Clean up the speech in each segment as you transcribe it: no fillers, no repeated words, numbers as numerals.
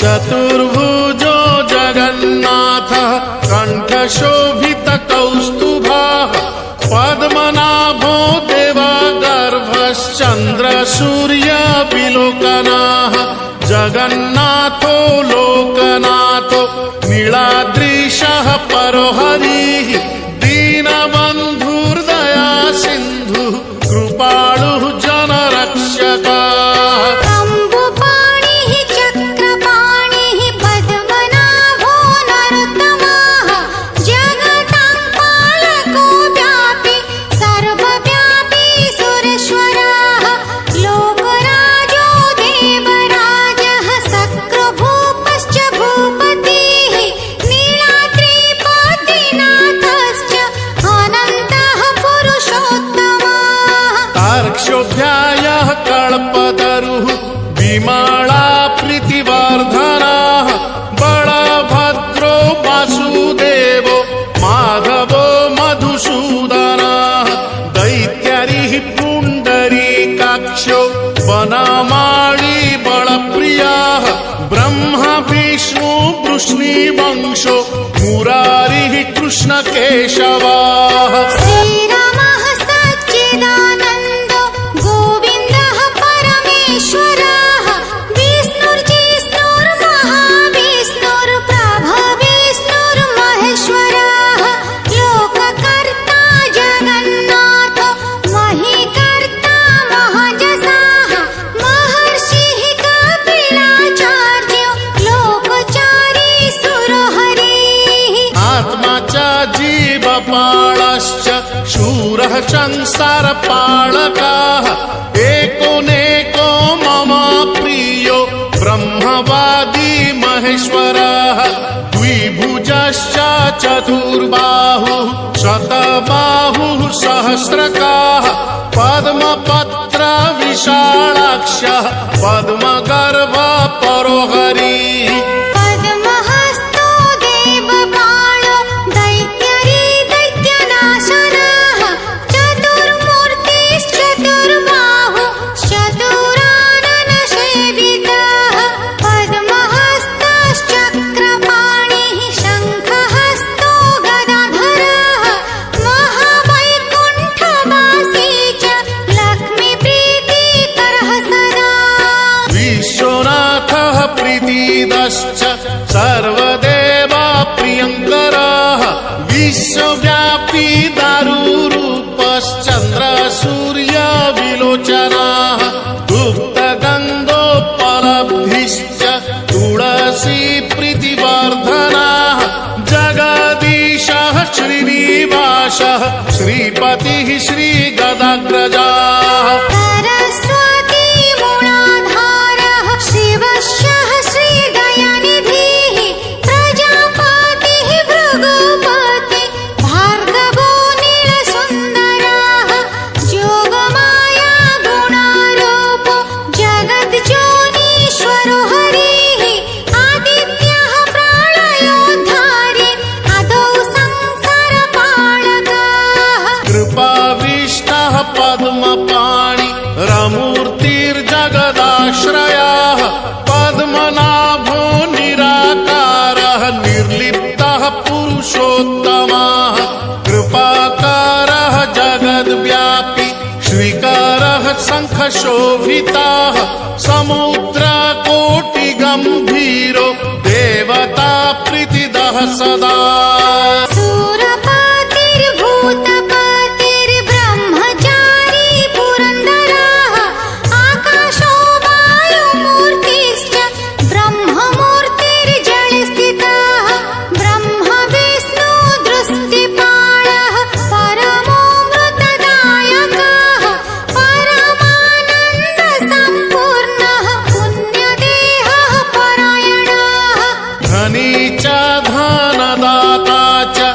चतुर्भुजो जगन्नाथः कण्ठशोभितकौस्तुभः पद्मनाभो देवगर्भश्चन्द्रसूर्यविलोकनः जगन्नाथो लोकनाथो नीलाद्रीशः परो हरिः दीनबन्धुर्दया सिन्धुः कृपालुः जनरक्षकः क्षोभ्यायः कल्पतरुः विमला प्रीतिवर्धनः बलभद्रो वासुदेवो माधवो मधुसूदनः दैत्यरिः पुण्डरीकाक्षो वनमाली बलप्रियः ब्रह्मा विष्णु वृष्णिवंशो मुरारिः कृष्णकेशवः जीवपालश्च शूरः संसारपालकः एकोनेको मम प्रियो ब्रह्मवादी महेश्वरः द्विभुजश्च चतुर्बाहुः शतबाहुः सहस्रकाः पद्मपत्र विशालाक्षः पद्मगर्भः परो हरिः सर्वदेवा प्रियंकरः विश्वव्यापी दारुरूपश्चन्द्र सूर्य विलोचनः गुप्तगन्धोपलब्धिश्च तुलसी प्रीतिवर्धनः जगदीशः श्रीनिवासः श्रीपतिः श्रीगदाग्रजः पद्मपाणि रमूर्तिर्जगदाश्रयः पद्मनाभो निराकारः निर्लिप्तः पुरुषोत्तमः कृपाकारः जगद्व्यापी श्रीकरः शङ्खशोभितः समुद्रकोटिगम्भीरो देवता प्रीतिदः सदा धनदाता च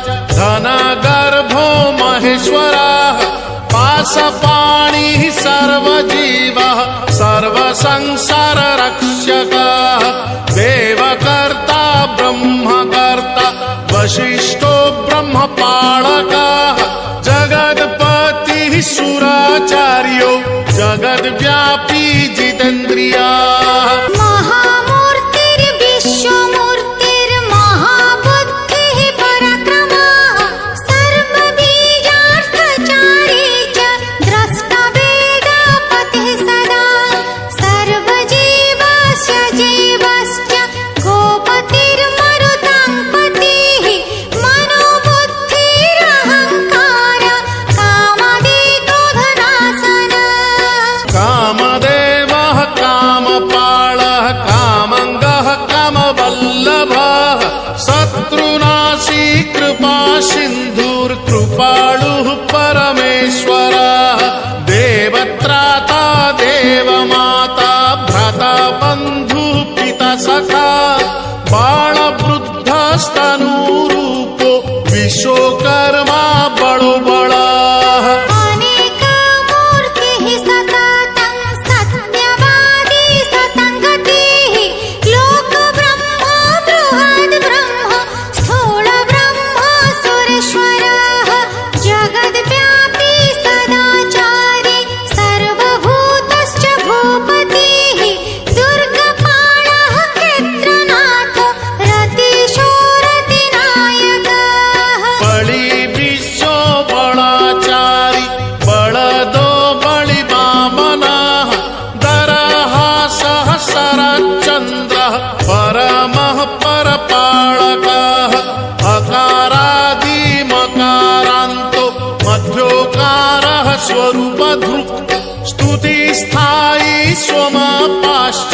शत्रुनाशी कृपा सिन्धुर्कृपाळुः परमेश्वरः देवत्राता देवमाता भ्राता बन्धुः पिता सखा बालवृद्धस्तनूरूपो विश्वकर्मा बळोबळः अनेकमूर्तिः सततं सत्यवादी सतङ्गतिः लोकब्रह्म बृहद्ब्रह्म स्थूलब्रह्म सुरेश्वरः जगद्व्यापी सदाचारी सर्वभूतश्च भूपतिः दुर्गपालः क्षेत्रनाथो रतिशो रतिनायकः बळी विश्व बळाचारी बळदो बळि वामनः दरहासः शरच्चन्द्रः परमः परपालकः अकारादिमकारान्तो मध्योकारः स्वरूपधृक् स्तुतिस्थायी स्वमापाश्च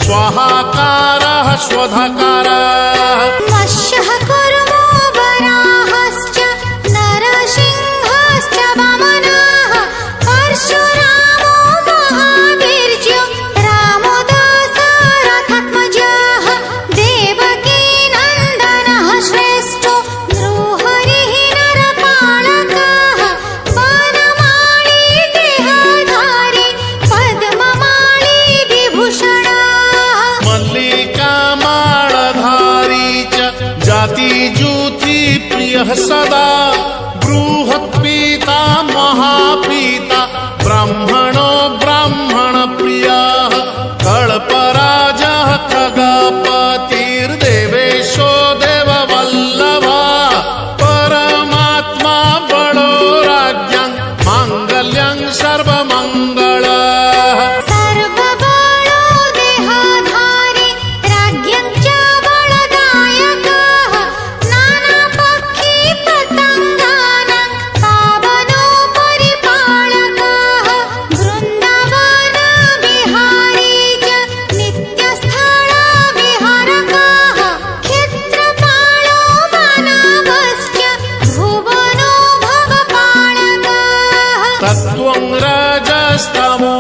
स्वाहाकारः स्वधाकारः मत्स्यः कूर्मो वराहश्च नरसिंहश्च वामनः परशुरामो महावीर्यो रामो दशरथात्मजः देवकीनन्दनः श्रेष्ठो नृहरिः नरपालकः वनमाली देहधारी पद्ममाली विभूषणः मल्लिकामाळधारी च जातिजूति प्रियः सदा बृहत्पीता महापीता ब्राह्मणो ब्राह्मणप्रियः कल्पराजः खगपतिर्देवेशो देववल्लभः परमात्मा बलो राज्ञं माङ्गल्यं सर्वमङ्गलः सर्वबलो देहधारी राज्ञं च बलदायकः नानापक्षी पतङ्गानां पावनो परिपालकः वृन्दावन विहारी च नित्यस्थलविहारकः क्षेत्रपालो मानवश्च भुवनो भवपालकः तत्त्वं रजस्तमो